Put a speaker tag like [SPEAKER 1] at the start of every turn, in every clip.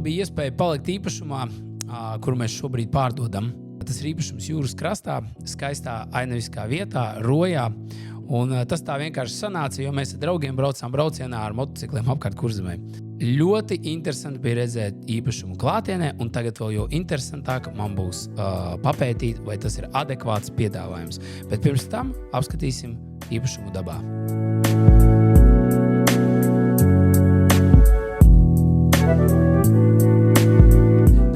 [SPEAKER 1] bija iespēja palikt īpašumā, kuru mēs šobrīd pārdodam. Tas ir īpašums jūras krastā, skaistā ainaviskā vietā, Rojā. Un tas tā vienkārši sanāca, jo mēs ar draugiem braucām braucienā ar motocikliem apkārt Kurzemē. Ļoti interesanti bija redzēt īpašumu klātienē, un tagad vēl jau interesantāk man būs papētīt, vai tas ir adekvāts piedāvājums. Bet pirms tam apskatīsim īpašumu dabā.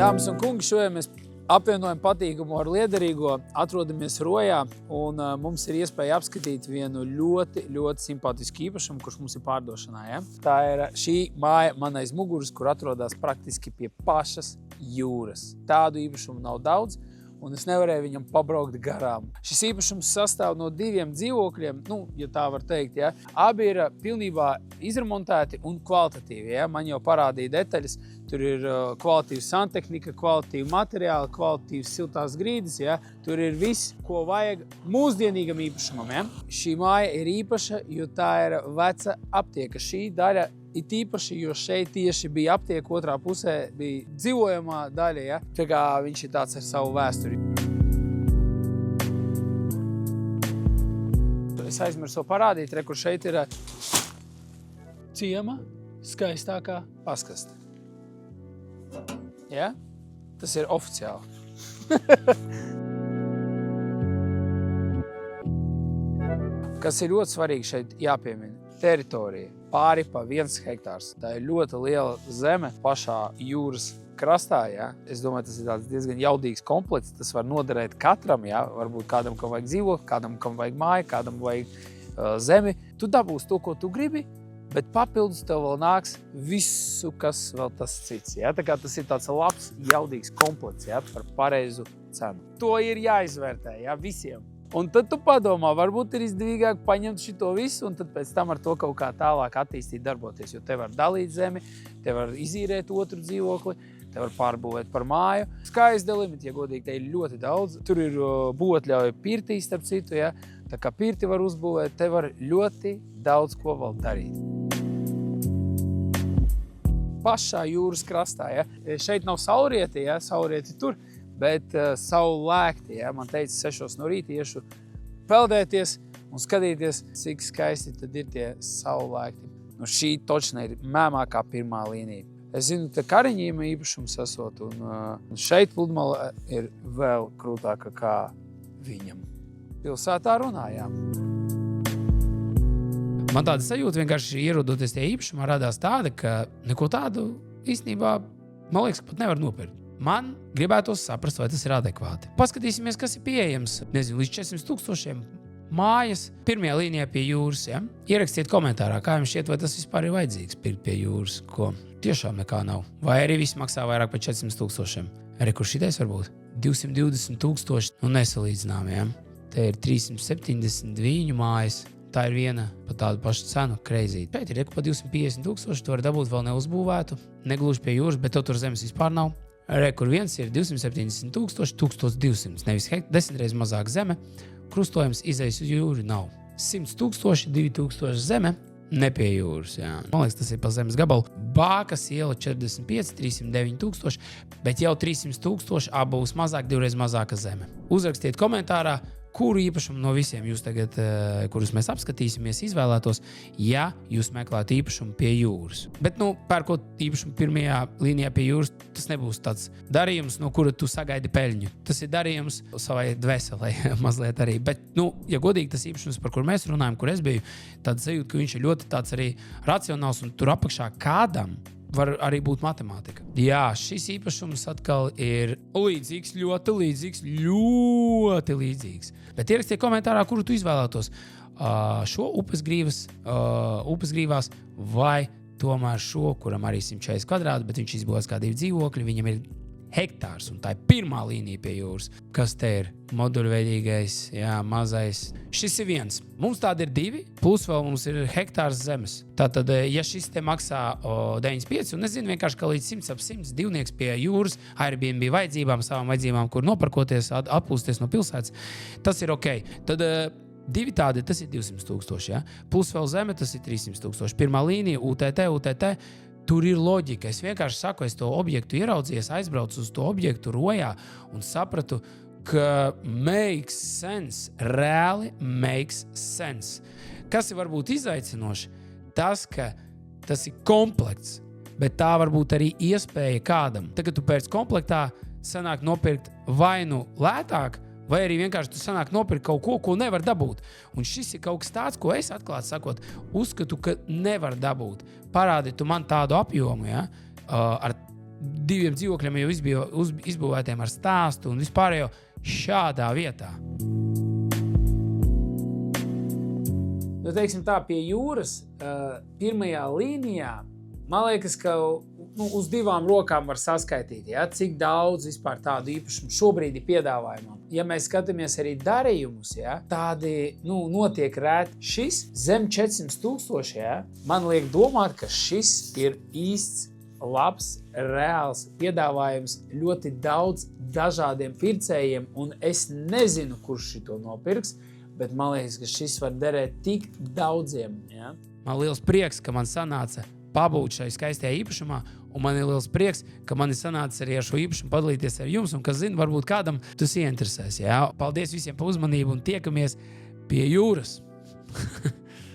[SPEAKER 1] Dāmas un kungi, šodien mēs apvienojam patīkamu ar liederīgo, atrodamies Rojā, un mums ir iespēja apskatīt vienu ļoti, ļoti simpātisku īpašumu, kurš mums ir pārdošanā. Ja? Tā ir šī māja man aiz muguras, kur atrodas praktiski pie pašas jūras. Tādu īpašumu nav daudz, un es nevarēju viņam pabraukt garām. Šis īpašums sastāv no 2 dzīvokļiem, ja tā var teikt. Ja? Abi ir pilnībā izremontēti un kvalitatīvi. Ja? Man jau parādīja detaļas. Tur ir kvalitatīva santehnika, kvalitatīva materiāla, kvalitatīvas siltās grīdas. Ja? Tur ir viss, ko vajag mūsdienīgam īpašumam. Ja? Šī māja ir īpaša, jo tā ir veca aptieka. Šī daļa ir īpaši, jo šeit tieši bija aptieka, otrā pusē bija dzīvojamā daļa. Ja? Tā kā viņš ir tāds ar savu vēsturi. Es aizmirsu parādīt, kur šeit ir ciema skaistākā paskaste. Ja? Tas ir oficiāli. Kas ir ļoti svarīgi šeit jāpiemina? Teritorija pāri pa 1 hektārs. Tā ir ļoti liela zeme pašā jūras krastā. Ja? Es domāju, tas ir tāds diezgan jaudīgs komplekts. Tas var noderēt katram. Ja? Varbūt kādam, kam vajag dzīvot, kādam, kam vajag māju, kādam vajag zemi. Tu dabūsi to, ko tu gribi, bet papildus tev vēl nāks visu, kas vēl tas cits. Ja? Tā kā tas ir tāds labs, jaudīgs komplekts, ja? Par pareizu cenu. To ir jāizvērtē, ja? Visiem. Un tad tu padomā, varbūt ir izdevīgāk paņemt šito visu, un tad pēc tam ar to kaut kā tālāk attīstīt, darboties. Jo te var dalīt zemi, te var izīrēt otru dzīvokli, te var pārbūvēt par māju. Sky's the limit, ja godīgi, te ir ļoti daudz. Tur ir būvatļauja pirtī, starp citu, ja? Tā kā pirti var uzbūvēt, te var ļoti daudz ko vēl darīt. Pašā jūras krastā, ja? Šeit nav saulrieti, ja? Saulrieti tur, bet saulēkti, ja? Man teica, 6 no rīta iešu peldēties un skatīties, cik skaisti tad ir tie saulēkti. Nu, šī točna ir mēmākā pirmā līnija. Es zinu, te Kariņiem īpašums esot, un šeit pludmale ir vēl krūtāka kā viņam. Pilsētā runājām. Man tāda sajūta vienkārši ierodoties tie īpašumā radās tāda, ka neko tādu īstenībā, man liekas, pat nevar nopirkt. Man gribētos saprast, vai tas ir adekvāti. Paskatīsimies, kas ir pieejams. Nezinu, līdz 400 000 mājas pirmajā līnijā pie jūras. Ja? Ierakstiet komentārā, kā jums šķiet, vai tas vispār ir vajadzīgs pirkt pie jūras, ko tiešām nekā nav. Vai arī viss maksā vairāk par 400 000. Arī kur šitais varbūt? 220 000 un nesalīdzinām. Ja? Te ir 370 viņu mājas. Tā ir viena pa tādu pašu cenu, kreizīt. Šeit ir pa 250 000, tu vari dabūt vēl neuzbūvētu, negluži pie jūras, bet tur zemes vispār nav. Kur viens ir 270 000, 1200, nevis 10 reizes mazāk zeme, krustojums izejas uz jūru nav. 100 000, 2000 zeme, ne pie jūras. Jā. Man liekas, tas ir pa zemes gabalu. Bākas iela 45, 309 000, bet jau 300 000 būs mazāk, 2 reizes mazāka zeme. Uzrakstiet komentārā, kuru īpašumu no visiem jūs tagad, kurus mēs apskatīsimies, izvēlētos, ja jūs meklētu īpašumu pie jūras. Bet, pērkot īpašumu pirmajā līnijā pie jūras, tas nebūs tāds darījums, no kura tu sagaidi peļņu. Tas ir darījums savai dvēselē mazliet arī. Bet, ja godīgi tas īpašums, par kur mēs runājam, kur es biju, tad sajūt, ka viņš ir ļoti tāds arī racionāls un tur apakšā kādam var arī būt matemātika. Jā, šis īpašums atkal ir līdzīgs, ļoti līdzīgs. Bet ierakstiet komentārā, kuru tu izvēlētos. Šo upes grīvās vai tomēr šo, kuram arī 140 kvadrāti, bet viņš izbūvēs kā 2 dzīvokļi, viņam ir hektārs, un tā ir pirmā līnija pie jūras. Kas te ir? Moduļveidīgais, jā, mazais. Šis ir viens. Mums tādi ir 2, plus vēl mums ir hektārs zemes. Tātad, ja šis te maksā 95, un es zinu vienkārši, ka līdz 100 ap 100 divnieks pie jūras, Airbnb vajadzībām, savām vajadzībām, kur noparkoties, atpūsties no pilsētas, tas ir ok. Tad 2 tādi, tas ir 200 000, ja? Plus vēl zeme, tas ir 300 000. Pirmā līnija, UTT, tur ir loģika. Es vienkārši saku, es to objektu ieraudzīju, aizbraucu uz to objektu rojā un sapratu, ka makes sense, reāli makes sense. Kas ir varbūt izaicinoši? Tas, ka tas ir komplekts, bet tā varbūt arī iespēja kādam. Tagad tu pēc komplektā sanāk nopirkt vai nu lētāk, vai arī vienkārši tu sanāk nopirkt kaut ko, ko nevar dabūt. Un šis ir kaut kas tāds, ko es atklāti sakot, uzskatu, ka nevar dabūt. Parādi tu man tādu apjomu, ja? Ar 2 dzīvokļiem jau izbūvētiem ar stāstu un vispārējo šādā vietā. Nu, teiksim tā, pie jūras pirmajā līnijā, man liekas, ka uz 2 rokām var saskaitīt, ja, cik daudz vispār tādu īpašumu šobrīd ir piedāvājumā. Ja mēs skatāmies arī darījumus, ja, tādi notiek rēti. Šis zem 400,000, ja, man liek domāt, ka šis ir īsts, labs, reāls piedāvājums ļoti daudz dažādiem pircējiem, un es nezinu, kurš šito nopirks, bet man liekas, ka šis var derēt tik daudziem. Ja. Man liels prieks, ka man sanāca pabūt šai skaistajā īpašumā, un man ir liels prieks, ka man ir sanācis arī ar šo īpašumu padalīties ar jums, un kas zina, varbūt kādam tas ieinteresēs. Jā? Paldies visiem par uzmanību un tiekamies pie jūras!